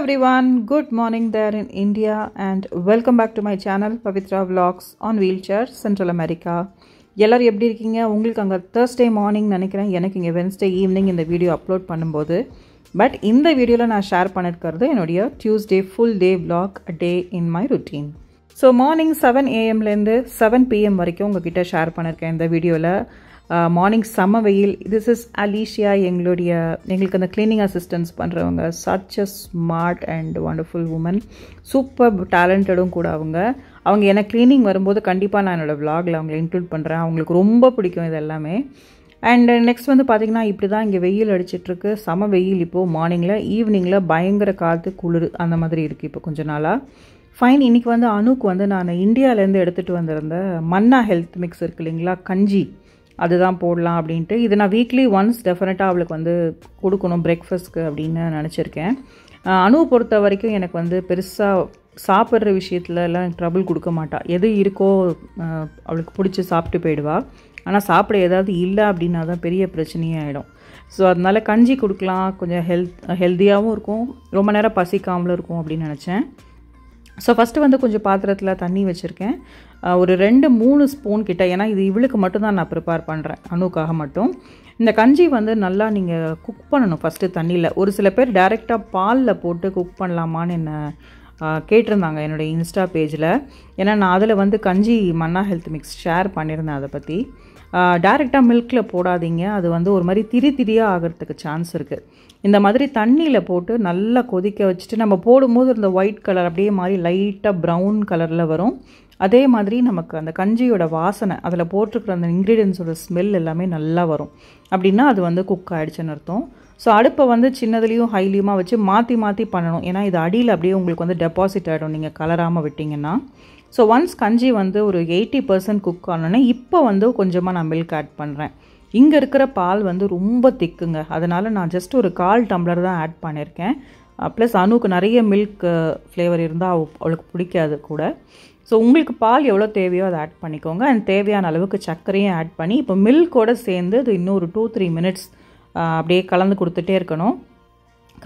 everyone, good morning there in India and welcome back to my channel Pavitra Vlogs on Wheelchair Central America. எல்லாரும் எப்படி இருக்கீங்க? உங்களுக்கு அங்க Thursday morning நினைக்கிறேன், எனக்கு இங்க Wednesday evening இந்த வீடியோ அப்லோட் பண்ணும்போது. பட் இந்த வீடியோல நான் ஷேர் பண்ணிருக்கிறது என்னுடைய Tuesday full day vlog, a day in my routine. So morning 7 am ல இருந்து 7 pm வரைக்கும் உங்ககிட்ட ஷேர் பண்ணிருக்கேன் இந்த வீடியோல. மார்னிங் செம்ம வெயில். திஸ் இஸ் அலிஷியா, எங்களுக்கு அந்த கிளீனிங் அசிஸ்டன்ஸ் பண்ணுறவங்க. Such a smart and wonderful woman, super டேலண்டடும் கூட. அவங்க எனக்கு க்ளீனிங் வரும்போது கண்டிப்பாக நான் என்னோடய விலாகில் அவங்களை இன்க்ளூட் பண்ணுறேன். அவங்களுக்கு ரொம்ப பிடிக்கும் இது எல்லாமே. அண்ட் நெக்ஸ்ட் பார்த்திங்கன்னா இப்படி தான் இங்கே வெயில் அடிச்சிட்ருக்கு. செம வெயில் இப்போது. மார்னிங்கில் ஈவினிங்கில் பயங்கர காற்று குளிர் அந்த மாதிரி இருக்குது இப்போ கொஞ்ச நாளாக. ஃபைன். இன்றைக்கி அனுக்கு நான் இந்தியாவிலேருந்து எடுத்துகிட்டு வந்திருந்த மன்னா ஹெல்த் மிக்ஸ் இருக்குது இல்லைங்களா, கஞ்சி, அதுதான் போடலாம் அப்படின்ட்டு. இது நான் வீக்லி ஒன்ஸ் டெஃபினட்டாக அவளுக்கு கொடுக்கணும் பிரேக்ஃபாஸ்ட்க்கு அப்படின்னு நினச்சிருக்கேன். அணுவை பொறுத்த வரைக்கும் எனக்கு பெருசாக சாப்பிட்ற விஷயத்துல எல்லாம் ட்ரபிள் கொடுக்க மாட்டா. எது இருக்கோ அவளுக்கு பிடிச்சி சாப்பிட்டு போயிடுவா. ஆனால் சாப்பிட ஏதாவது இல்லை அப்படின்னா தான் பெரிய பிரச்சனையே ஆகிடும். ஸோ அதனால் கஞ்சி கொடுக்கலாம், கொஞ்சம் ஹெல்த்தியாகவும் இருக்கும், ரொம்ப நேரம் பசிக்காமலும் இருக்கும் அப்படின்னு நினச்சேன். ஸோ ஃபஸ்ட்டு கொஞ்சம் பாத்திரத்தில் தண்ணி வச்சுருக்கேன், ஒரு 2-3 ஸ்பூன் கிட்ட. ஏன்னா இது இவளுக்கு மட்டும்தான் நான் ப்ரிப்பேர் பண்ணுறேன், அணுக்காக மட்டும். இந்த கஞ்சி நல்லா நீங்கள் குக் பண்ணணும் ஃபஸ்ட்டு தண்ணியில். ஒரு சில பேர் டைரெக்டாக பாலில் போட்டு குக் பண்ணலாமான்னு என்ன கேட்டிருந்தாங்க என்னோடய இன்ஸ்டா பேஜில். ஏன்னா நான் அதில் கஞ்சி மன்னா ஹெல்த் மிக்ஸ் ஷேர் பண்ணியிருந்தேன். அதை பற்றி டைரெக்டாக மில்கில் போடாதீங்க, அது ஒரு மாதிரி திரியாக ஆகிறதுக்கு சான்ஸ் இருக்குது. இந்த மாதிரி தண்ணியில் போட்டு நல்லா கொதிக்க வச்சுட்டு நம்ம போடும்போது இந்த ஒயிட் கலர் அப்படியே மாதிரி லைட்டாக ப்ரௌன் கலரில் வரும். அதே மாதிரி நமக்கு அந்த கஞ்சியோட வாசனை, அதில் போட்டிருக்கிற அந்த இன்க்ரீடியன்ஸோட ஸ்மெல் எல்லாமே நல்லா வரும். அப்படின்னா அது குக் ஆகிடுச்சுன்னு அர்த்தம். ஸோ அடுப்பை சின்னதுலேயும் ஹைலியுமா வச்சு மாற்றி பண்ணணும். ஏன்னா இது அடியில் அப்படியே உங்களுக்கு டெபாசிட் ஆகிடும் நீங்கள் கலராமல் விட்டிங்கன்னா. ஸோ ஒன்ஸ் கஞ்சி ஒரு 80% குக் ஆனோன்னே இப்போ கொஞ்சமாக நான் மில்க் ஆட் பண்ணுறேன். இங்கே இருக்கிற பால் ரொம்ப திக்குங்க, அதனால் நான் ஜஸ்ட் ஒரு 1/4 டம்ளர் தான் ஆட் பண்ணியிருக்கேன். ப்ளஸ் அணுக்கு நிறைய மில்க் ஃப்ளேவர் இருந்தால் அவளுக்கு பிடிக்காது கூட. ஸோ உங்களுக்கு பால் எவ்வளோ தேவையோ அதை ஆட் பண்ணிக்கோங்க. அண்ட் தேவையான அளவுக்கு சர்க்கரையும் ஆட் பண்ணி இப்போ மில்கோடு சேர்ந்து இது இன்னும் ஒரு 2-3 மினிட்ஸ் அப்படியே கலந்து கொடுத்துட்டே இருக்கணும்.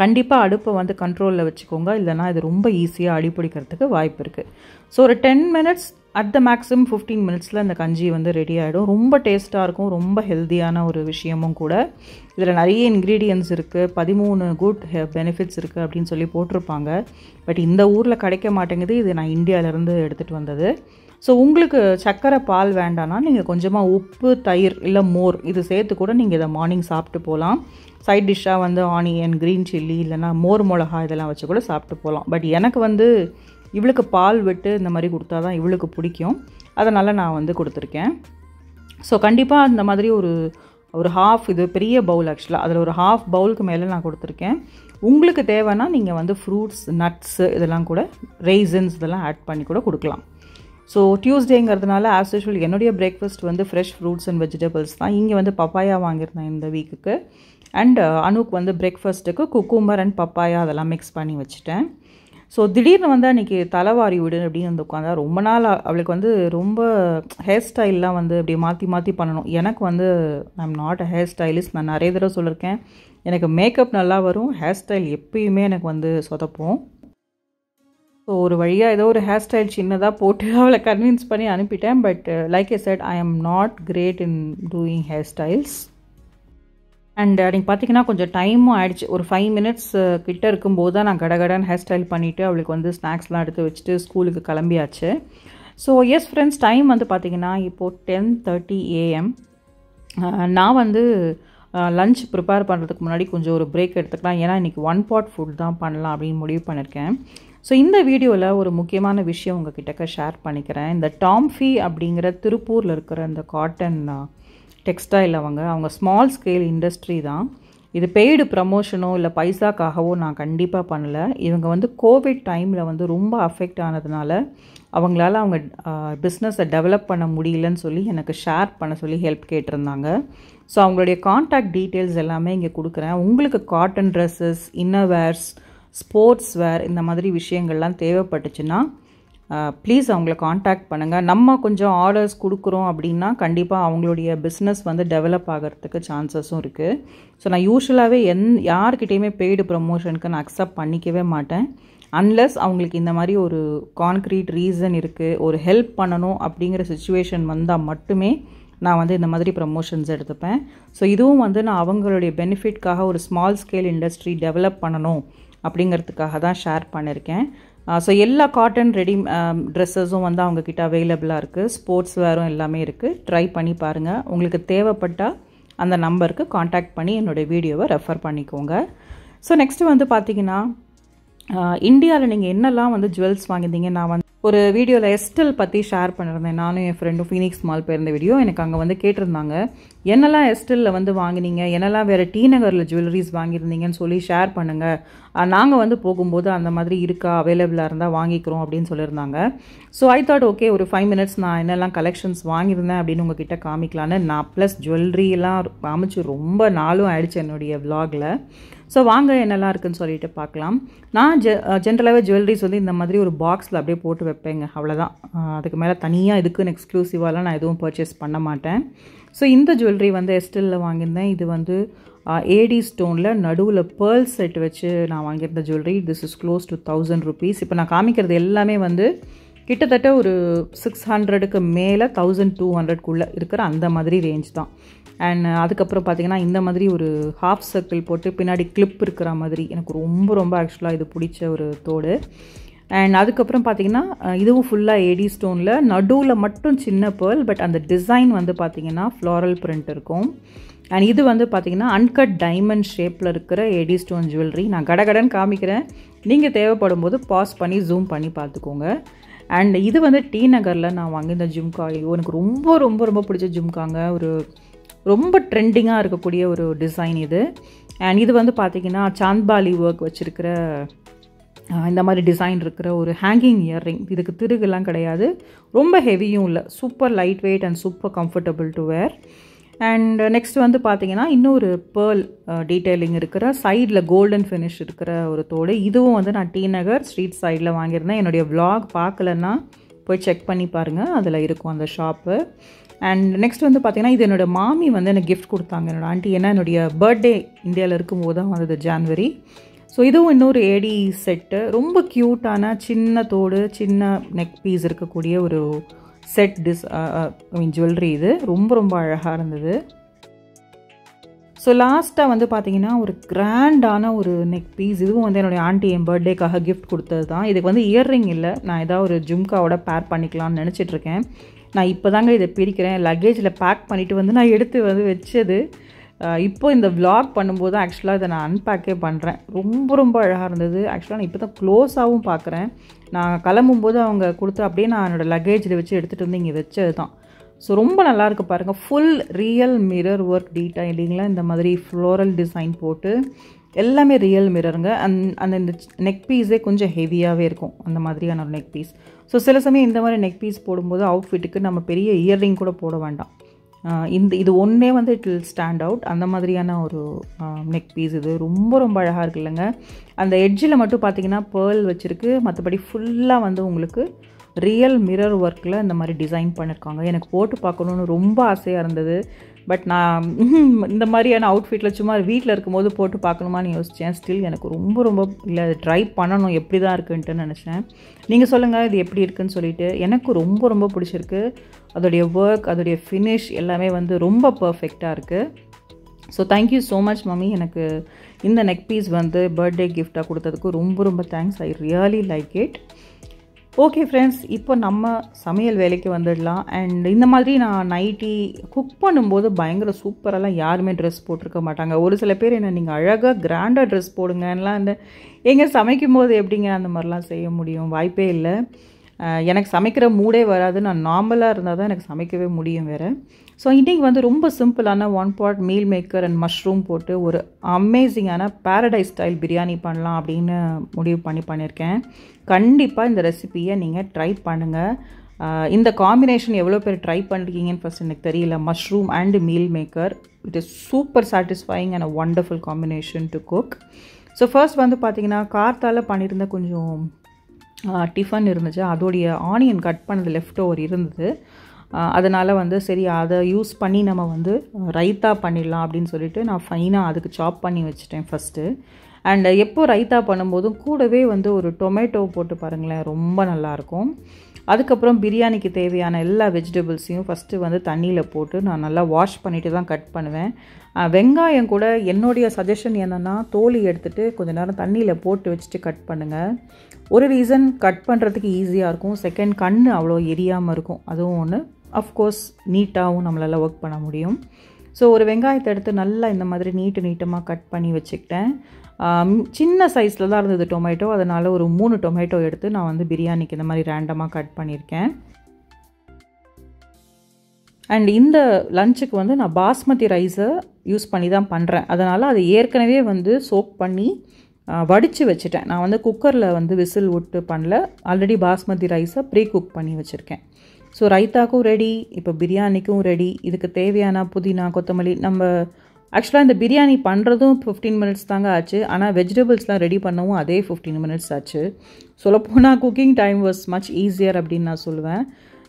கண்டிப்பாக அடுப்பை கண்ட்ரோலில் வச்சுக்கோங்க, இல்லைனா இது ரொம்ப ஈஸியாக அடிப்பிடிக்கிறதுக்கு வாய்ப்பு இருக்குது. ஸோ ஒரு 10 மினிட்ஸ் அட் த மேக்ஸிமம் 15 மினிட்ஸில் இந்த கஞ்சி ரெடி ஆகிடும். ரொம்ப டேஸ்ட்டாக இருக்கும், ரொம்ப ஹெல்த்தியான ஒரு விஷயமும் கூட. இதில் நிறைய இன்க்ரீடியன்ட்ஸ் இருக்குது, 13 குட் பெனிஃபிட்ஸ் இருக்குது அப்படின்னு சொல்லி போட்டிருப்பாங்க. பட் இந்த ஊரில் கிடைக்க மாட்டேங்குது, இது நான் இந்தியாவிலேருந்து எடுத்துகிட்டு வந்தது. ஸோ உங்களுக்கு சர்க்கரை பால் வேண்டான்னா நீங்கள் கொஞ்சமாக உப்பு, தயிர் இல்லை மோர் இது சேர்த்து கூட நீங்கள் இதை மார்னிங் சாப்பிட்டு போகலாம். சைட் டிஷ்ஷாக ஆனியன், க்ரீன் சில்லி இல்லைனா மோர் மிளகா இதெல்லாம் வச்சு கூட சாப்பிட்டு போகலாம். பட் எனக்கு இவளுக்கு பால் விட்டு இந்த மாதிரி கொடுத்தா தான் இவளுக்கு பிடிக்கும், அதனால் நான் கொடுத்துருக்கேன். ஸோ கண்டிப்பாக இந்த மாதிரி ஒரு ஹாஃப், இது பெரிய பவுல் ஆக்சுவலாக, அதில் ஒரு ஹாஃப் பவுலுக்கு மேலே நான் கொடுத்துருக்கேன். உங்களுக்கு தேவைன்னா நீங்கள் ஃப்ரூட்ஸ், நட்ஸு இதெல்லாம் கூட, ரெய்சன்ஸ் இதெல்லாம் ஆட் பண்ணி கூட கொடுக்கலாம். ஸோ டியூஸ்டேங்கிறதுனால ஆஸ் யூஷுவல் என்னுடைய breakfast fresh fruits and vegetables தான். இங்கே பப்பாயா வாங்கியிருந்தேன் இந்த வீக்குக்கு. அண்ட் அணுக்கு பிரேக்ஃபாஸ்ட்டுக்கு குக்கும்பர் அண்ட் பப்பாயா அதெல்லாம் மிக்ஸ் பண்ணி வச்சுட்டேன். ஸோ திடீர்னு அன்றைக்கி தலைவாரி விடு அப்படின்னு உட்காந்தா. ரொம்ப நாள் அவளுக்கு ரொம்ப ஹேர் ஸ்டைல்லாம் அப்படி மாற்றி பண்ணணும். எனக்கு ஐ am not a hair stylist. நான் நிறைய தடவை சொல்லியிருக்கேன், எனக்கு மேக்கப் நல்லா வரும், ஹேர் ஸ்டைல் எப்பயுமே எனக்கு சொதப்போம். ஸோ ஒரு வழியாக ஏதோ ஒரு ஹேர் ஸ்டைல் சின்னதாக போட்டு அவளை கன்வின்ஸ் பண்ணி அனுப்பிட்டேன். But like I said, I am not great in doing hair styles. And நீங்கள் பார்த்தீங்கன்னா கொஞ்சம் டைமும் ஆகிடுச்சு. ஒரு 5 மினிட்ஸ் கிட்ட இருக்கும்போது தான் நான் கடகடன் ஹேர் ஸ்டைல் பண்ணிவிட்டு அவளுக்கு ஸ்நாக்ஸ்லாம் எடுத்து வச்சுட்டு ஸ்கூலுக்கு கிளம்பியாச்சு. ஸோ எஸ் ஃப்ரெண்ட்ஸ், டைம் பார்த்தீங்கன்னா இப்போது 10:30 AM. நான் லஞ்ச் ப்ரிப்பேர் பண்ணுறதுக்கு முன்னாடி கொஞ்சம் ஒரு பிரேக் எடுத்துக்கலாம். ஏன்னா இன்றைக்கி 1 pot ஃபுட் தான் பண்ணலாம் அப்படின்னு முடிவு பண்ணியிருக்கேன். ஸோ இந்த வீடியோவில் ஒரு முக்கியமான விஷயம் உங்ககிட்ட ஷேர் பண்ணிக்கிறேன். இந்த டாம்ஃபி அப்படிங்கிற திருப்பூரில் இருக்கிற இந்த காட்டன் டெக்ஸ்டைல் அவங்க ஸ்மால் ஸ்கேல் இண்டஸ்ட்ரி தான். இது பெய்டு ப்ரமோஷனோ இல்லை பைசாக்காகவோ நான் கண்டிப்பாக பண்ணலை. இவங்க கோவிட் டைமில் ரொம்ப அஃபெக்ட் ஆனதுனால அவங்களால அவங்க பிஸ்னஸை டெவலப் பண்ண முடியலன்னு சொல்லி எனக்கு ஷேர் பண்ண சொல்லி ஹெல்ப் கேட்டிருந்தாங்க. ஸோ அவங்களுடைய கான்டாக்ட் டீட்டெயில்ஸ் எல்லாமே இங்கே கொடுக்குறேன். உங்களுக்கு காட்டன் ட்ரெஸ்ஸஸ், இன்னர்வேர்ஸ், ஸ்போர்ட்ஸ் வேர் இந்த மாதிரி விஷயங்கள்லாம் தேவைப்பட்டுச்சுன்னா ப்ளீஸ் அவங்கள காண்டாக்ட் பண்ணுங்கள். நம்ம கொஞ்சம் ஆர்டர்ஸ் கொடுக்குறோம் அப்படின்னா கண்டிப்பாக அவங்களுடைய பிஸ்னஸ் வந்து டெவலப் ஆகிறதுக்கு சான்சஸும் இருக்குது. ஸோ நான் யூஸ்வலாகவே யார்கிட்டையுமே பெய்டு ப்ரமோஷனுக்கு நான் அக்செப்ட் பண்ணிக்கவே மாட்டேன். அன்லெஸ் அவங்களுக்கு இந்த மாதிரி ஒரு கான்க்ரீட் ரீசன் இருக்குது, ஒரு ஹெல்ப் பண்ணணும் அப்படிங்கிற சுச்சுவேஷன் வந்தால் மட்டுமே நான் வந்து இந்த மாதிரி ப்ரமோஷன்ஸ் எடுத்துப்பேன். ஸோ இதுவும் வந்து நான் அவங்களுடைய பெனிஃபிட்காக ஒரு ஸ்மால் ஸ்கேல் இண்டஸ்ட்ரி டெவலப் பண்ணணும் அப்படிங்கிறதுக்காக தான் ஷேர் பண்ணியிருக்கேன். ஸோ எல்லா காட்டன் ரெடி ட்ரெஸ்ஸஸும் வந்து அவங்கக்கிட்ட அவைலபிளாக இருக்குது. ஸ்போர்ட்ஸ் வேரும் எல்லாமே இருக்குது. ட்ரை பண்ணி பாருங்கள். உங்களுக்கு தேவைப்பட்டால் அந்த நம்பருக்கு காண்டாக்ட் பண்ணி என்னுடைய வீடியோவை ரெஃபர் பண்ணிக்கோங்க. ஸோ நெக்ஸ்ட்டு வந்து பார்த்திங்கன்னா இந்தியாவில் நீங்கள் என்னெல்லாம் வந்து ஜுவல்ஸ் வாங்கியிருந்தீங்க, நான் வந்து ஒரு வீடியோவில் எஸ்டல் பற்றி ஷேர் பண்ணியிருந்தேன். நானும் என் ஃப்ரெண்டும் ஃபீனிக்ஸ் மால் போயிருந்த வீடியோ. எனக்கு அங்கே வந்து கேட்டிருந்தாங்க என்னெல்லாம் எஸ்டலில் வந்து வாங்கினீங்க, என்னெல்லாம் வேறு டி நகரில் ஜுவல்லரிஸ் வாங்கியிருந்தீங்கன்னு சொல்லி ஷேர் பண்ணுங்கள். நாங்கள் வந்து போகும்போது அந்த மாதிரி இருக்கா, அவைலபிளாக இருந்தால் வாங்கிக்கிறோம் அப்படின்னு சொல்லியிருந்தாங்க. ஸோ ஐ தாட் ஓகே ஒரு 5 minutes நான் என்னெல்லாம் கலெக்ஷன்ஸ் வாங்கியிருந்தேன் அப்படின்னு உங்ககிட்ட காமிக்கலான்னு நான் ப்ளஸ் ஜுவல்லரிலாம் காமிச்சு ரொம்ப நாளும் ஆயிடுச்சு என்னுடைய விலாகில். ஸோ வாங்க என்னெல்லாம் இருக்குதுன்னு சொல்லிட்டு பார்க்கலாம். நான் ஜென்ரலாகவே ஜுவல்லரிஸ் வந்து இந்த மாதிரி ஒரு பாக்ஸில் அப்படியே போட்டு வைப்பேங்க, அவ்வளோதான். அதுக்கு மேலே தனியாக இதுக்குன்னு எக்ஸ்க்ளூசிவாலாம் நான் எதுவும் பர்ச்சேஸ் பண்ண மாட்டேன். ஸோ இந்த ஜுவல்லரி வந்து எஸ்டிலில் வாங்கியிருந்தேன். இது வந்து ஏடி ஸ்டோனில் நடுவில் பேர்ல் செட் வச்சு நான் வாங்கியிருந்த jewellery. This is close to 1000 rupees. இப்போ நான் காமிக்கிறது எல்லாமே வந்து கிட்டத்தட்ட ஒரு 600க்கு மேலே 1200க்குள்ளே இருக்கிற அந்த மாதிரி ரேஞ்ச் தான். அண்ட் அதுக்கப்புறம் பார்த்திங்கன்னா இந்த மாதிரி ஒரு ஹாஃப் சர்க்கிள் போட்டு பின்னாடி கிளிப் இருக்கிற மாதிரி எனக்கு ரொம்ப ஆக்சுவலாக இது பிடிச்ச ஒரு தோடு. அண்ட் அதுக்கப்புறம் பார்த்திங்கன்னா இதுவும் ஃபுல்லாக ஏடி ஸ்டோனில் நடுவில் மட்டும் சின்ன பேர்ல், பட் அந்த டிசைன் வந்து பார்த்திங்கன்னா ஃப்ளாரல் பிரிண்ட் இருக்கும். அண்ட் இது வந்து பார்த்திங்கன்னா அன்கட் டைமண்ட் ஷேப்பில் இருக்கிற ஏடி ஸ்டோன் ஜுவல்லரி. நான் கடகடன்னு காமிக்கிறேன், நீங்கள் தேவைப்படும் போது பாஸ் பண்ணி ஜூம் பண்ணி பார்த்துக்கோங்க. அண்ட் இது வந்து டி நகரில் நான் வாங்கியிருந்த ஜும்கா. எனக்கு ரொம்ப பிடிச்ச ஜும்காங்க. ஒரு ரொம்ப ட்ரெண்டிங்காக இருக்கக்கூடிய ஒரு டிசைன் இது. அண்ட் இது வந்து பார்த்திங்கன்னா சாந்த்பாலி ஒர்க் வச்சுருக்கிற இந்த மாதிரி டிசைன் இருக்கிற ஒரு ஹேங்கிங் இயர்ரிங். இதுக்கு திருகுலாம் கிடையாது, ரொம்ப ஹெவியும் இல்லை, super light weight and super comfortable to wear. And next வந்து பார்த்திங்கன்னா இன்னொரு பேர்ல் டீட்டெயிலிங் இருக்கிற சைடில் கோல்டன் ஃபினிஷ் இருக்கிற ஒரு தோடு. இதுவும் வந்து நான் டி நகர் ஸ்ட்ரீட் சைடில் வாங்கியிருந்தேன். என்னுடைய vlog பார்க்கலன்னா போய் செக் பண்ணி பாருங்கள், அதில் இருக்கும் அந்த ஷாப்பு. அண்ட் நெக்ஸ்ட் வந்து பார்த்திங்கன்னா இது என்னோடய மாமி வந்து எனக்கு கிஃப்ட் கொடுத்தாங்க, என்னோடய ஆண்டி. ஏன்னா என்னுடைய பர்த்டே இந்தியாவில் இருக்கும்போது தான் வந்தது, ஜான்வரி. ஸோ இதுவும் இன்னொரு ஏடி செட்டு. ரொம்ப க்யூட்டான சின்ன தோடு, சின்ன நெக் பீஸ் இருக்கக்கூடிய ஒரு செட் ஜுவல்லரி. இது ரொம்ப அழகாக இருந்தது. ஸோ லாஸ்ட்டாக வந்து பார்த்திங்கன்னா ஒரு கிராண்டான ஒரு நெக் பீஸ். இதுவும் வந்து என்னுடைய ஆண்டி என் பர்த்டேக்காக கிஃப்ட் கொடுத்தது தான். இதுக்கு வந்து இயர்ரிங் இல்லை, நான் ஏதாவது ஒரு ஜும்காவோட பேர் பண்ணிக்கலாம்னு நினச்சிட்ருக்கேன். நான் இப்போ தாங்க இதை பிரிக்கிறேன். லக்கேஜில் பேக் பண்ணிவிட்டு வந்து நான் எடுத்து வந்து வச்சது. இப்போ இந்த vlog பண்ணும்போது ஆக்சுவலாக இதை நான் அன்பேக்கே பண்ணுறேன். ரொம்ப அழகாக இருந்தது. ஆக்சுவலாக நான் இப்போ தான் க்ளோஸாகவும் பார்க்குறேன். நான் கிளம்பும்போது அவங்க கொடுத்து அப்படியே நான் என்னோடய லக்கேஜில் வச்சு எடுத்துகிட்டு வந்து இங்கே வச்சது தான். ஸோ ரொம்ப நல்லாயிருக்கு பாருங்கள். ஃபுல் ரியல் மிரர் ஒர்க் டீடைலிங்கில் இந்த மாதிரி ஃப்ளோரல் டிசைன் போட்டு எல்லாமே ரியல் மிரருங்க. அந்த இந்த நெக் பீஸே கொஞ்சம் ஹெவியாகவே இருக்கும், அந்த மாதிரியான ஒரு நெக் பீஸ். ஸோ சில சமயம் இந்த மாதிரி நெக் பீஸ் போடும்போது அவுட்ஃபிட்டுக்கு நம்ம பெரிய இயர்ரிங் கூட போட வேண்டாம். இது ஒன்றே வந்து இட் வில் ஸ்டாண்ட் அவுட். அந்த மாதிரியான ஒரு நெக் பீஸ். இது ரொம்ப அழகாக இருக்குது இல்லைங்க. அந்த எட்ஜில் மட்டும் பார்த்திங்கன்னா பேர்ல் வச்சுருக்கு, மற்றபடி ஃபுல்லாக வந்து உங்களுக்கு ரியல் மிரர் ஒர்க்கில் இந்த மாதிரி டிசைன் பண்ணியிருக்காங்க. எனக்கு போட்டு பார்க்கணுன்னு ரொம்ப ஆசையாக இருந்தது. பட் நான் இந்த மாதிரியான அவுட்ஃபிட்டில் சும்மா வீட்டில் இருக்கும்போது போட்டு பார்க்கணுமான்னு யோசித்தேன். ஸ்டில் எனக்கு ரொம்ப இல்லை, ட்ரை பண்ணணும் எப்படி தான் இருக்குன்ட்டு நினச்சேன். நீங்கள் சொல்லுங்கள் இது எப்படி இருக்குன்னு சொல்லிட்டு. எனக்கு ரொம்ப பிடிச்சிருக்கு. அதோடைய ஒர்க், அதோடைய ஃபினிஷ் எல்லாமே வந்து ரொம்ப பர்ஃபெக்டாக இருக்குது. So thank you so much mummy, எனக்கு இந்த நெக் பீஸ் வந்து பர்த்டே கிஃப்டாக கொடுத்ததுக்கு ரொம்ப thanks. I really like it. Okay friends, இப்போ நம்ம சமையல் வேலைக்கு வந்துடலாம். அண்ட் இந்த மாதிரி நான் நைட்டி குக் பண்ணும்போது பயங்கர சூப்பரெல்லாம் யாருமே ட்ரெஸ் போட்டிருக்க மாட்டாங்க. ஒரு சில பேர் என்ன நீங்கள் அழகாக கிராண்டாக ட்ரெஸ் போடுங்கலாம், இந்த எங்கே சமைக்கும் போது எப்படிங்க அந்த மாதிரிலாம் செய்ய முடியும்? வாய்ப்பே இல்லை. எனக்கு சமைக்கிற மூடே வராது. நான் நார்மலாக இருந்தால் தான் எனக்கு சமைக்கவே முடியும் வேறு. ஸோ இன்றைக்கி வந்து ரொம்ப சிம்பிளான 1 pot meal maker and mushroom போட்டு ஒரு அமேசிங்கான பேரடைஸ் ஸ்டைல் பிரியாணி பண்ணலாம் அப்படின்னு முடிவு பண்ணியிருக்கேன். கண்டிப்பாக இந்த ரெசிபியை நீங்கள் ட்ரை பண்ணுங்கள். இந்த காம்பினேஷன் எவ்வளோ பேர் ட்ரை பண்ணிருக்கீங்கன்னு ஃபஸ்ட் எனக்கு தெரியல. Mushroom and meal maker, it is super satisfying and a wonderful combination to cook. So first வந்து பார்த்திங்கன்னா கார்த்தால் பண்ணியிருந்த கொஞ்சம் டிஃபன் இருந்துச்சு, அதோடைய ஆனியன் கட் பண்ணது லெஃப்ட் ஓவர் இருந்தது. அதனால் வந்து சரி அதை யூஸ் பண்ணி நம்ம வந்து ரைத்தா பண்ணிடலாம் அப்படின்னு சொல்லிட்டு நான் ஃபைனாக அதுக்கு சாப் பண்ணி வச்சுட்டேன் ஃபஸ்ட்டு. அண்ட் எப்போ ரைத்தா பண்ணும்போதும் கூடவே வந்து ஒரு டொமேட்டோ போட்டு பாருங்களேன், ரொம்ப நல்லாயிருக்கும். அதுக்கப்புறம் பிரியாணிக்கு தேவையான எல்லா வெஜிடபிள்ஸையும் ஃபஸ்ட்டு வந்து தண்ணியில் போட்டு நான் நல்லா வாஷ் பண்ணிவிட்டு தான் கட் பண்ணுவேன். வெங்காயம் கூட என்னுடைய சஜஷன் என்னென்னா தோலி எடுத்துகிட்டு கொஞ்சம் நேரம் தண்ணியில் போட்டு வச்சுட்டு கட் பண்ணுங்கள். ஒரு ரீசன் கட் பண்ணுறதுக்கு ஈஸியாக இருக்கும், செகண்ட் கண் அவ்வளோ எரியாமல் இருக்கும், அதுவும் ஒன்று. அஃப்கோர்ஸ் நீட்டாகவும் நம்மளால் ஒர்க் பண்ண முடியும். ஸோ ஒரு வெங்காயத்தை எடுத்து நல்லா இந்த மாதிரி நீட்டமாக கட் பண்ணி வச்சுக்கிட்டேன். சின்ன சைஸில் தான் இருந்தது டொமேட்டோ, அதனால் ஒரு 3 டொமேட்டோ எடுத்து நான் வந்து பிரியாணிக்கு இந்த மாதிரி ரேண்டமாக கட் பண்ணியிருக்கேன். அண்ட் இந்த லஞ்சுக்கு வந்து நான் பாஸ்மதி ரைஸை யூஸ் பண்ணி தான் பண்ணுறேன். அதனால் அதை ஏற்கனவே வந்து சோக் பண்ணி வடித்து வச்சுட்டேன். நான் வந்து குக்கரில் வந்து விசில் விட்டு பண்ணல, ஆல்ரெடி பாஸ்மதி ரைஸை ப்ரீ குக் பண்ணி வச்சுருக்கேன். ஸோ ரைத்தாக்கும் ரெடி, இப்போ பிரியாணிக்கும் ரெடி. இதுக்கு தேவையான புதினா கொத்தமல்லி, நம்ம ஆக்சுவலாக இந்த பிரியாணி பண்ணுறதும் 15 மினிட்ஸ் தாங்க ஆச்சு, ஆனால் வெஜிடபிள்ஸ்லாம் ரெடி பண்ணவும் அதே 15 மினிட்ஸ் ஆச்சு. சொல்லப்போனால் cooking time was much easier அப்படின்னு நான் சொல்லுவேன்.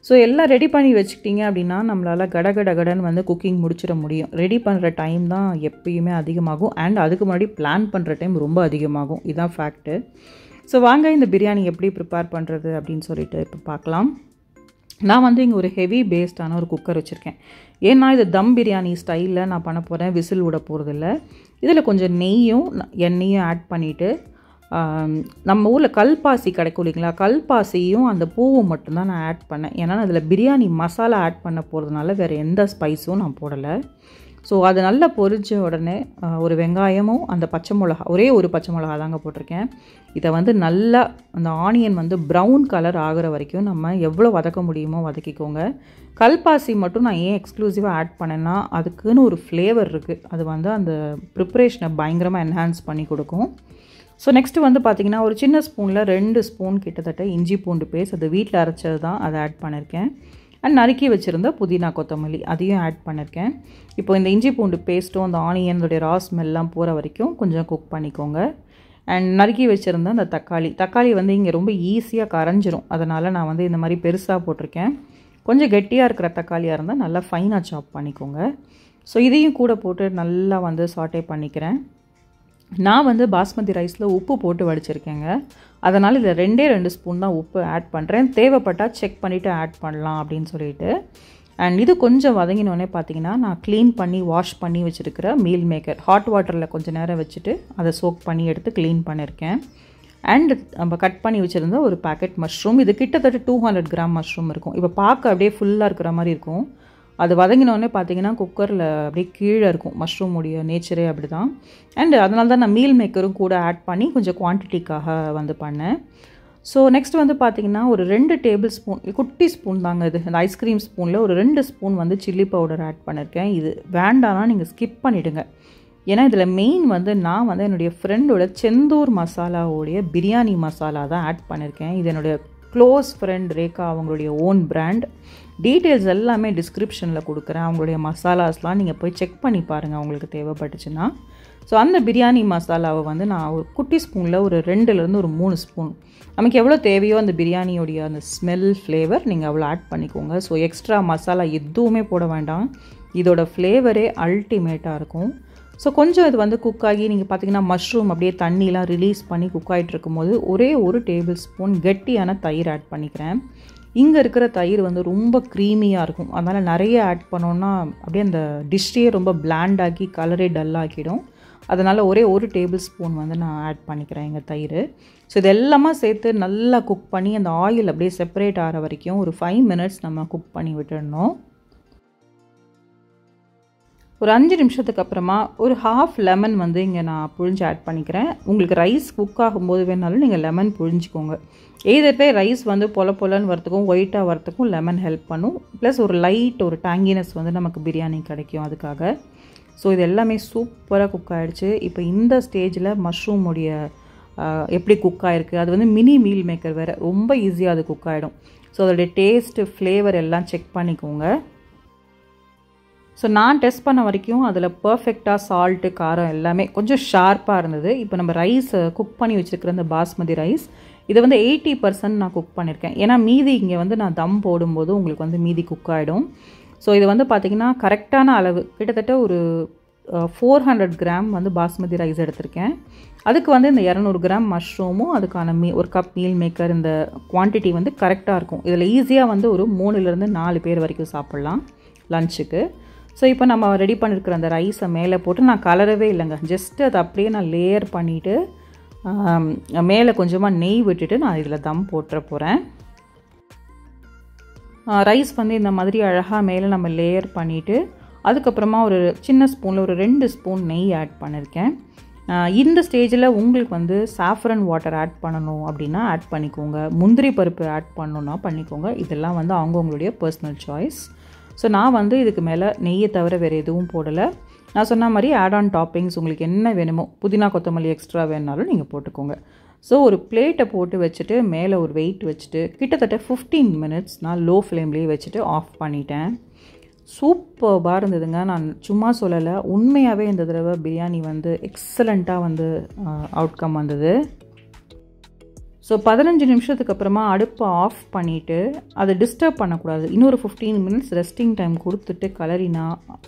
ஸோ எல்லாம் ரெடி பண்ணி வச்சுக்கிட்டிங்க அப்படின்னா நம்மளால் கடன்னு வந்து குக்கிங் முடிச்சிட முடியும். ரெடி பண்ணுற டைம் தான் எப்பயுமே அதிகமாகும், அண்ட் அதுக்கு முன்னாடி பிளான் பண்ணுற டைம் ரொம்ப அதிகமாகும், இதுதான் ஃபேக்ட்டு. ஸோ வாங்க இந்த பிரியாணி எப்படி ப்ரிப்பேர் பண்ணுறது அப்படின்னு சொல்லிட்டு இப்போ பார்க்கலாம். நான் வந்து இங்கே ஒரு ஹெவி பேஸ்டான ஒரு குக்கர் வச்சுருக்கேன். ஏன்னா இது தம் பிரியாணி ஸ்டைலில் நான் பண்ண போகிறேன், விசில் விட போகிறதில்ல. இதில் கொஞ்சம் நெய்யும் எண்ணெயும் ஆட் பண்ணிவிட்டு, நம்ம ஊரில் கல்பாசி கிடைக்கும் இல்லைங்களா, கல்பாசியும் அந்த பூவும் மட்டும்தான் நான் ஆட் பண்ணேன். ஏன்னா அதில் பிரியாணி மசாலா ஆட் பண்ண போகிறதுனால வேறு எந்த ஸ்பைஸும் நான் போடலை. ஸோ அது நல்லா பொரிஞ்ச உடனே ஒரு வெங்காயமும் அந்த பச்சை மிளகா, ஒரே ஒரு பச்சை மிளகா தாங்க போட்டிருக்கேன். இதை வந்து நல்லா அந்த ஆனியன் வந்து ப்ரௌன் கலர் ஆகிற வரைக்கும் நம்ம எவ்வளோ வதக்க முடியுமோ வதக்கிக்கோங்க. கல்பாசி மட்டும் நான் ஏன் எக்ஸ்க்ளூசிவாக ஆட் பண்ணேன்னா அதுக்குன்னு ஒரு ஃப்ளேவர் இருக்குது, அது வந்து அந்த ப்ரிப்ரேஷனை பயங்கரமாக என்ஹான்ஸ் பண்ணி கொடுக்கும். ஸோ நெக்ஸ்ட்டு வந்து பார்த்திங்கன்னா ஒரு சின்ன ஸ்பூனில் 2 ஸ்பூன் கிட்டத்தட்ட இஞ்சி பூண்டு பேஸ்ட், அது வீட்டில் அரைச்சது தான், அதை ஆட் பண்ணியிருக்கேன். அண்ட் நறுக்கி வச்சுருந்த புதினா கொத்தமல்லி அதையும் ஆட் பண்ணியிருக்கேன். இப்போ இந்த இஞ்சி பூண்டு பேஸ்ட்டும் அந்த ஆனியனுடைய ரா ஸ்மெல்லாம் போகிற வரைக்கும் கொஞ்சம் குக் பண்ணிக்கோங்க. அண்ட் நறுக்கி வச்சுருந்த அந்த தக்காளி வந்து இங்கே ரொம்ப ஈஸியாக கரைஞ்சிரும், அதனால் நான் வந்து இந்த மாதிரி பெருசாக போட்டிருக்கேன். கொஞ்சம் கெட்டியாக இருக்கிற தக்காளியாக இருந்தால் நல்லா ஃபைனாக சாப் பண்ணிக்கோங்க. ஸோ இதையும் கூட போட்டு நல்லா வந்து சாட்டே பண்ணிக்கிறேன். நான் வந்து பாஸ்மதி ரைஸில் உப்பு போட்டு வடிச்சிருக்கேங்க, அதனால் இதில் 2 ஸ்பூன் தான் உப்பு ஆட் பண்ணுறேன். தேவைப்பட்டால் செக் பண்ணிவிட்டு ஆட் பண்ணலாம் அப்படின்னு சொல்லிட்டு. அண்ட் இது கொஞ்சம் வதங்கினோடனே பார்த்தீங்கன்னா நான் க்ளீன் பண்ணி வாஷ் பண்ணி வச்சுருக்கிற மீல் மேக்கர் ஹாட் வாட்டரில் கொஞ்சம் நேரம் வச்சுட்டு அதை சோக் பண்ணி எடுத்து க்ளீன் பண்ணியிருக்கேன். அண்ட் நம்ம கட் பண்ணி வச்சுருந்த ஒரு பேக்கெட் மஷ்ரூம், இது கிட்டத்தட்ட 200 கிராம் மஷ்ரூம் இருக்கும். இப்போ பார்க்க அப்படியே ஃபுல்லாக இருக்கிற மாதிரி இருக்கும், அது வதங்கினோடனே பார்த்தீங்கன்னா குக்கரில் அப்படியே கீழே இருக்கும், மஷ்ரூமுடைய நேச்சரே அப்படி தான். அண்ட் அதனால தான் நான் மீல் மேக்கரும் கூட ஆட் பண்ணி கொஞ்சம் குவான்டிட்டிக்காக வந்து பண்ணேன். ஸோ நெக்ஸ்ட் வந்து பார்த்திங்கன்னா ஒரு 2 டேபிள் ஸ்பூன், குட்டி ஸ்பூன் தாங்க இது, இந்த ஐஸ்கிரீம் ஸ்பூனில் ஒரு 2 ஸ்பூன் வந்து சில்லி பவுடர் ஆட் பண்ணியிருக்கேன். இது வேண்டாம்னா நீங்கள் ஸ்கிப் பண்ணிவிடுங்க. ஏன்னா இதில் மெயின் வந்து நான் வந்து என்னுடைய ஃப்ரெண்டோட செந்தூர் மசாலாவோடைய பிரியாணி மசாலா தான் ஆட் பண்ணியிருக்கேன். இது என்னுடைய க்ளோஸ் ஃப்ரெண்ட் ரேகா அவங்களுடைய ஓன் பிராண்ட். டீட்டெயில்ஸ் எல்லாமே டிஸ்கிரிப்ஷனில் கொடுக்குறேன், அவங்களுடைய மசாலாஸ்லாம் நீங்கள் போய் செக் பண்ணி பாருங்கள் உங்களுக்கு தேவைப்பட்டுச்சுன்னா. ஸோ அந்த பிரியாணி மசாலாவை வந்து நான் ஒரு குட்டி ஸ்பூனில் ஒரு 2லேருந்து ஒரு 3 ஸ்பூன், நமக்கு எவ்வளோ தேவையோ அந்த பிரியாணியோடைய அந்த ஸ்மெல் ஃப்ளேவர் நீங்கள் அவ்வளோ ஆட் பண்ணிக்கோங்க. ஸோ எக்ஸ்ட்ரா மசாலா எதுவுமே போட வேண்டாம், இதோட ஃப்ளேவரே அல்டிமேட்டாக இருக்கும். ஸோ கொஞ்சம் இது வந்து குக் ஆகி நீங்கள் பார்த்தீங்கன்னா மஷ்ரூம் அப்படியே தண்ணிலாம் ரிலீஸ் பண்ணி குக் ஆகிட்டு இருக்கும்போது ஒரே 1 டேபிள் ஸ்பூன் கெட்டியான தயிர் ஆட் பண்ணிக்கிறேன். இங்கே இருக்கிற தயிர் வந்து ரொம்ப க்ரீமியாக இருக்கும், அதனால் நிறைய ஆட் பண்ணோன்னா அப்படியே அந்த டிஷ்ஷே ரொம்ப பிளாண்டாக்கி கலரே டல்லாக்கிடும். அதனால் ஒரே 1 டேபிள் ஸ்பூன் வந்து நான் ஆட் பண்ணிக்கிறேன் எங்கள் தயிர். ஸோ இது எல்லாமே சேர்த்து நல்லா குக் பண்ணி அந்த ஆயில் அப்படியே செப்பரேட் ஆகிற வரைக்கும் ஒரு 5 மினிட்ஸ் நம்ம குக் பண்ணி விட்டுடணும். ஒரு 5 நிமிஷத்துக்கு அப்புறமா ஒரு ஹாஃப் லெமன் வந்து இங்கே நான் புழிஞ்சு ஆட் பண்ணிக்கிறேன். உங்களுக்கு ரைஸ் குக் ஆகும்போது வேணாலும் நீங்கள் லெமன் புழிஞ்சிக்கோங்க. எய்தர்வே ரைஸ் வந்து பொலன்னு வரத்துக்கும் ஒயிட்டாக வரத்துக்கும் லெமன் ஹெல்ப் பண்ணும். ப்ளஸ் ஒரு லைட் ஒரு டேங்கினஸ் வந்து நமக்கு பிரியாணி கிடைக்கும் அதுக்காக. ஸோ இது எல்லாமே சூப்பராக குக் ஆகிடுச்சு. இப்போ இந்த ஸ்டேஜில் மஷ்ரூமுடைய எப்படி குக் ஆகிருக்கு, அது வந்து மினி மீல் மேக்கர் வேறு, ரொம்ப ஈஸியாக அது குக் ஆகிடும். ஸோ அதோடைய டேஸ்ட்டு ஃப்ளேவர் எல்லாம் செக் பண்ணிக்கோங்க. ஸோ நான் டெஸ்ட் பண்ண வரைக்கும் அதில் பர்ஃபெக்டாக சால்ட்டு காரம் எல்லாமே கொஞ்சம் ஷார்ப்பாக இருந்தது. இப்போ நம்ம ரைஸ் குக் பண்ணி வச்சுருக்கிற அந்த பாஸ்மதி ரைஸ் இதை வந்து 80% நான் குக் பண்ணியிருக்கேன். ஏன்னா மீதி இங்கே வந்து நான் தம் போடும்போது உங்களுக்கு வந்து மீதி குக் ஆகிடும். ஸோ இது வந்து பார்த்திங்கன்னா கரெக்டான அளவு, கிட்டத்தட்ட ஒரு 400 கிராம் வந்து பாஸ்மதி ரைஸ் எடுத்திருக்கேன். அதுக்கு வந்து இந்த 200 கிராம் மஷ்ரூமும் அதுக்கான ஒரு கப் மீல் மேக்கர், இந்த குவான்டிட்டி வந்து கரெக்டாக இருக்கும். இதில் ஈஸியாக வந்து ஒரு 3லேருந்து 4 பேர் வரைக்கும் சாப்பிட்லாம் லஞ்சுக்கு. ஸோ இப்போ நம்ம ரெடி பண்ணியிருக்கிற அந்த ரைஸை மேலே போட்டு நான் கலரவே இல்லைங்க, ஜஸ்ட்டு அதை அப்படியே நான் லேயர் பண்ணிவிட்டு மேலே கொஞ்சமாக நெய் விட்டுட்டு நான் இதில் தம் போட்டுற போகிறேன். ரைஸ் வந்து இந்த மாதிரி அழகாக மேலே நம்ம லேயர் பண்ணிவிட்டு அதுக்கப்புறமா ஒரு சின்ன ஸ்பூனில் ஒரு 2 ஸ்பூன் நெய் ஆட் பண்ணியிருக்கேன். இந்த ஸ்டேஜில் உங்களுக்கு வந்து சாஃப்ரன் வாட்டர் ஆட் பண்ணணும் அப்படின்னா ஆட் பண்ணிக்கோங்க, முந்திரி பருப்பு ஆட் பண்ணணுன்னா பண்ணிக்கோங்க. இதெல்லாம் வந்து அவங்கவுங்களுடைய பர்சனல் சாய்ஸ். ஸோ நான் வந்து இதுக்கு மேலே நெய்யை தவிர வேறு எதுவும் போடலை. நான் சொன்ன மாதிரி ஆட் ஆன் டாப்பிங்ஸ் உங்களுக்கு என்ன வேணுமோ, புதினா கொத்தமல்லி எக்ஸ்ட்ரா வேணுனாலும் நீங்கள் போட்டுக்கோங்க. ஸோ ஒரு பிளேட்டை போட்டு வச்சுட்டு மேலே ஒரு வெயிட் வச்சுட்டு கிட்டத்தட்ட 15 மினிட்ஸ் நான் லோ ஃப்ளேம்லேயே வச்சுட்டு ஆஃப் பண்ணிட்டேன். சூப்பராக இருந்ததுங்க. நான் சும்மா சொல்லலை, உண்மையாகவே இந்த தடவை பிரியாணி வந்து எக்ஸலண்ட்டாக வந்து அவுட்கம் வந்தது. ஸோ 15 நிமிஷத்துக்கு அப்புறமா அடுப்பை ஆஃப் பண்ணிவிட்டு அதை டிஸ்டர்ப் பண்ணக்கூடாது, இன்னொரு 15 மினிட்ஸ் ரெஸ்டிங் டைம் கொடுத்துட்டு கலரினா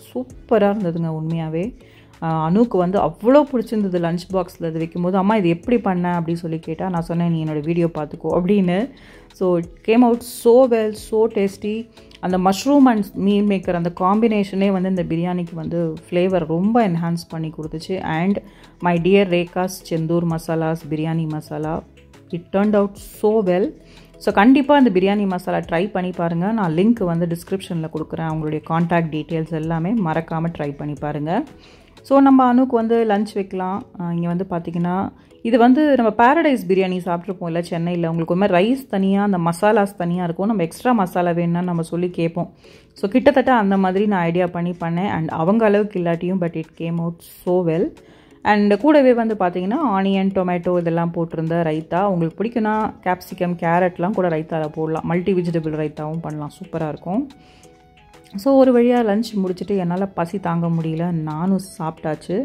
சூப்பராக இருந்ததுங்க. உண்மையாகவே அனுக்கு வந்து அவ்வளோ பிடிச்சிருந்தது. லஞ்ச் பாக்ஸில் அது வைக்கும்போது அம்மா இது எப்படி பண்ண அப்படின்னு சொல்லி கேட்டால் நான் சொன்னேன் நீ என்னோடய வீடியோ பார்த்துக்கோ அப்படின்னு. So it came out so well, so tasty. அந்த மஷ்ரூம் அண்ட் மீல் மேக்கர் அந்த காம்பினேஷனே வந்து இந்த பிரியாணிக்கு வந்து ஃப்ளேவர் ரொம்ப என்ஹான்ஸ் பண்ணி கொடுத்துச்சு. And my dear Rekha's Senthur masalas biryani masala, it turned out so well. So கண்டிப்பாக இந்த பிரியாணி மசாலா ட்ரை பண்ணி பாருங்கள். நான் லிங்க் வந்து டிஸ்கிரிப்ஷனில் கொடுக்குறேன், அவங்களுடைய காண்டாக்ட் டீட்டெயில்ஸ் எல்லாமே மறக்காமல் ட்ரை பண்ணி பாருங்கள். ஸோ நம்ம அனுக்கு வந்து லஞ்ச் வைக்கலாம். இங்கே வந்து பார்த்திங்கன்னா இது வந்து நம்ம பேரடைஸ் பிரியாணி சாப்பிட்ருப்போம் இல்லை சென்னையில், உங்களுக்கு ஒரு மாதிரி ரைஸ் தனியாக அந்த மசாலாஸ் தனியாக இருக்கும், நம்ம எக்ஸ்ட்ரா மசாலா வேணும்னா நம்ம சொல்லி கேட்போம். ஸோ கிட்டத்தட்ட அந்த மாதிரி நான் ஐடியா பண்ணேன். அண்ட் அவங்க அளவுக்கு இல்லாட்டியும் but it came out so well. And கூடவே வந்து பார்த்திங்கன்னா ஆனியன் டொமேட்டோ இதெல்லாம் போட்டிருந்த ரைத்தா, உங்களுக்கு பிடிக்குன்னா கேப்சிகம் கேரட்லாம் கூட ரைத்தாவில் போடலாம், மல்டி வெஜிடபிள் ரைத்தாவும் பண்ணலாம், சூப்பராக இருக்கும். ஸோ ஒரு வழியாக லஞ்ச் முடிச்சுட்டு என்னால் பசி தாங்க முடியல, நானும் சாப்பிட்டாச்சு.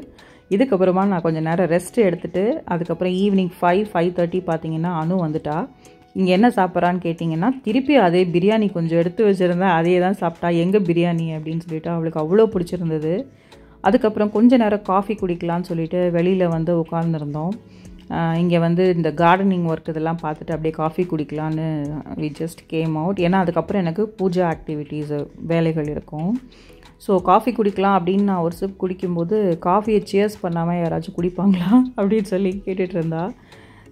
இதுக்கப்புறமா நான் கொஞ்சம் நேரம் ரெஸ்ட் எடுத்துகிட்டு அதுக்கப்புறம் ஈவினிங் 5:30 பார்த்திங்கன்னா அனு வந்துட்டா. இங்கே என்ன சாப்பிட்றான்னு கேட்டிங்கன்னா திருப்பி அதே பிரியாணி கொஞ்சம் எடுத்து வச்சுருந்தேன், அதே தான் சாப்பிட்டா. எங்கே பிரியாணி அப்படின்னு சொல்லிட்டு அவளுக்கு அவ்வளோ பிடிச்சிருந்தது. அதுக்கப்புறம் கொஞ்சம் நேரம் காஃபி குடிக்கலான்னு சொல்லிட்டு வெளியில் வந்து உட்கார்ந்துருந்தோம். இங்கே வந்து இந்த கார்டனிங் ஒர்க் இதெல்லாம் பார்த்துட்டு அப்படியே காஃபி குடிக்கலான்னு வி ஜஸ்ட் கேம் அவுட். ஏன்னா அதுக்கப்புறம் எனக்கு பூஜா ஆக்டிவிட்டீஸு வேலைகள் இருக்கும். ஸோ காஃபி குடிக்கலாம் அப்படின்னு நான் ஒரு சிப் குடிக்கும்போது காஃபியை சியர்ஸ் பண்ணாமல் யாராச்சும் குடிப்பாங்களா அப்படின்னு சொல்லி கேட்டுட்டு இருந்தா.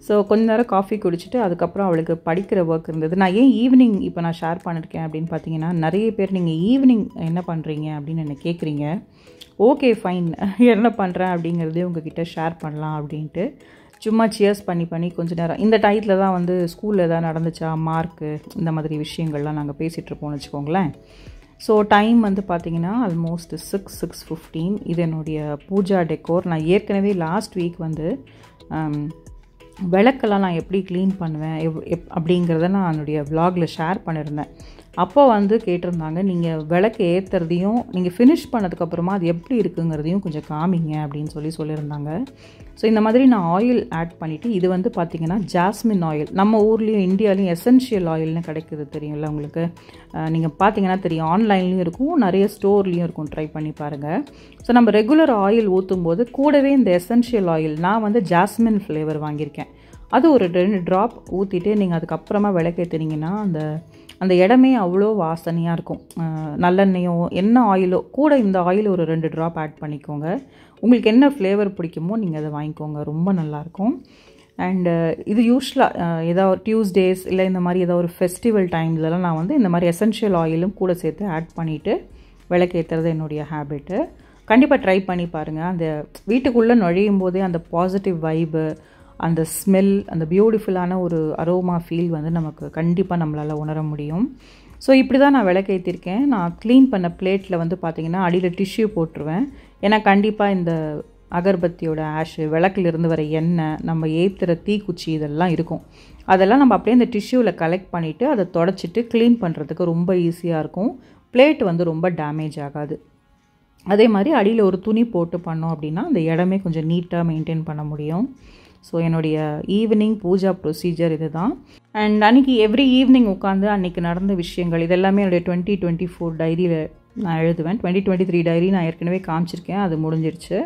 ஸோ கொஞ்ச நேரம் காஃபி குடிச்சிட்டு அதுக்கப்புறம் அவளுக்கு படிக்கிற ஒர்க் இருந்தது. நான் ஏன் ஈவினிங் இப்போ நான் ஷேர் பண்ணியிருக்கேன் அப்படின்னு பார்த்தீங்கன்னா, நிறைய பேர் நீங்கள் ஈவினிங் என்ன பண்ணுறீங்க அப்படின்னு என்ன கேட்குறீங்க. ஓகே ஃபைன், என்ன பண்ணுறேன் அப்படிங்கிறதே உங்ககிட்ட ஷேர் பண்ணலாம் அப்படின்ட்டு சும்மா சியர்ஸ் பண்ணி கொஞ்சம் நேரம் இந்த டயத்தில் தான் வந்து ஸ்கூலில் எதாவது நடந்துச்சா, மார்க்கு, இந்த மாதிரி விஷயங்கள்லாம் நாங்கள் பேசிகிட்ருப்போம்னு வச்சுக்கோங்களேன். ஸோ டைம் வந்து பார்த்திங்கன்னா ஆல்மோஸ்ட் 6:15. இது என்னுடைய பூஜா டெக்கோர். நான் ஏற்கனவே லாஸ்ட் வீக் வந்து விளக்கெல்லாம் நான் எப்படி க்ளீன் பண்ணுவேன் அப்படிங்கிறத நான் என்னுடைய விலாகில் ஷேர் பண்ணியிருந்தேன். அப்போ வந்து கேட்டிருந்தாங்க, நீங்கள் விளக்கு ஏற்றுறதையும் நீங்கள் ஃபினிஷ் பண்ணதுக்கப்புறமா அது எப்படி இருக்குங்கிறதையும் கொஞ்சம் காமிங்க அப்படின்னு சொல்லியிருந்தாங்க. ஸோ இந்த மாதிரி நான் ஆயில் ஆட் பண்ணிவிட்டு, இது வந்து பார்த்திங்கன்னா ஜாஸ்மின் ஆயில், நம்ம ஊர்லேயும் இந்தியாவிலையும் எசென்ஷியல் ஆயில்னு கிடைக்குது தெரியும்ல உங்களுக்கு. நீங்கள் பார்த்தீங்கன்னா தெரியும், ஆன்லைன்லேயும் இருக்கும், நிறைய ஸ்டோர்லேயும் இருக்கும், ட்ரை பண்ணி பாருங்கள். ஸோ நம்ம ரெகுலர் ஆயில் ஊற்றும் போது கூடவே இந்த எசென்ஷியல் ஆயில் நான் வந்து ஜாஸ்மின் ஃப்ளேவர் வாங்கியிருக்கேன். அது ஒரு 2 ட்ராப் ஊற்றிட்டு நீங்கள் அதுக்கப்புறமா விளக்கேற்றினீங்கன்னா அந்த இடமே அவ்வளோ வாசனையாக இருக்கும். நல்லெண்ணெயோ என்ன ஆயிலோ கூட இந்த ஆயில் ஒரு 2 ட்ராப் ஆட் பண்ணிக்கோங்க. உங்களுக்கு என்ன ஃப்ளேவர் பிடிக்குமோ நீங்கள் அதை வாங்கிக்கோங்க, ரொம்ப நல்லாயிருக்கும். அண்டு இது யூஸ்வலாக ஏதாவது டியூஸ்டேஸ் இல்லை இந்த மாதிரி ஏதாவது ஒரு ஃபெஸ்டிவல் டைம்லலாம் நான் வந்து இந்த மாதிரி எசென்ஷியல் ஆயிலும் கூட சேர்த்து ஆட் பண்ணிவிட்டு விளக்கேற்றுறது என்னுடைய ஹேபிட்டு. கண்டிப்பாக ட்ரை பண்ணி பாருங்கள். அந்த வீட்டுக்குள்ளே நுழையும் போதே அந்த பாசிட்டிவ் வைபு, அந்த ஸ்மெல், அந்த பியூட்டிஃபுல்லான ஒரு அரோமா ஃபீல் வந்து நமக்கு கண்டிப்பாக நம்மளால் உணர முடியும். ஸோ இப்படி தான் நான் விளக்கேற்றிருக்கேன். நான் க்ளீன் பண்ண பிளேட்டில் வந்து பார்த்திங்கன்னா அடியில் டிஷ்யூ போட்டுருவேன். ஏன்னா கண்டிப்பாக இந்த அகர்பத்தியோட ஆஷு, விளக்கிலிருந்து வர எண்ணெய், நம்ம ஏற்றுற தீக்குச்சி இதெல்லாம் இருக்கும். அதெல்லாம் நம்ம அப்படியே இந்த டிஷ்யூவில் கலெக்ட் பண்ணிவிட்டு அதை தொடச்சிட்டு க்ளீன் பண்ணுறதுக்கு ரொம்ப ஈஸியாக இருக்கும். பிளேட் வந்து ரொம்ப டேமேஜ் ஆகாது. அதே மாதிரி அடியில் ஒரு துணி போட்டு பண்ணோம் அப்படின்னா அந்த இடமே கொஞ்சம் நீட்டாக மெயின்டைன் பண்ண முடியும். ஸோ என்னுடைய ஈவினிங் பூஜா ப்ரொசீஜர் இது தான். அண்ட் அன்றைக்கி எவ்ரி ஈவினிங் உட்காந்து அன்றைக்கி நடந்த விஷயங்கள் இதெல்லாமே என்னுடைய 2024 டைரியில் நான் எழுதுவேன். 2023 டைரி நான் ஏற்கனவே காமிச்சிருக்கேன், அது முடிஞ்சிருச்சு.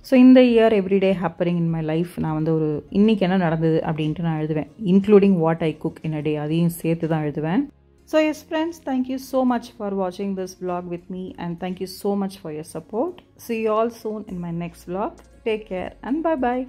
ஸோ இந்த year everyday happening in my life நான் வந்து ஒரு இன்றைக்கி என்ன நடந்தது அப்படின்ட்டு நான் எழுதுவேன். இன்க்ளூடிங் வாட் ஐ குக் இன் அ டே, அதையும் சேர்த்து தான் எழுதுவேன். So yes friends, thank you so much for watching this vlog with me and thank you so much for your support. See you all soon in my next vlog. Take care and bye bye.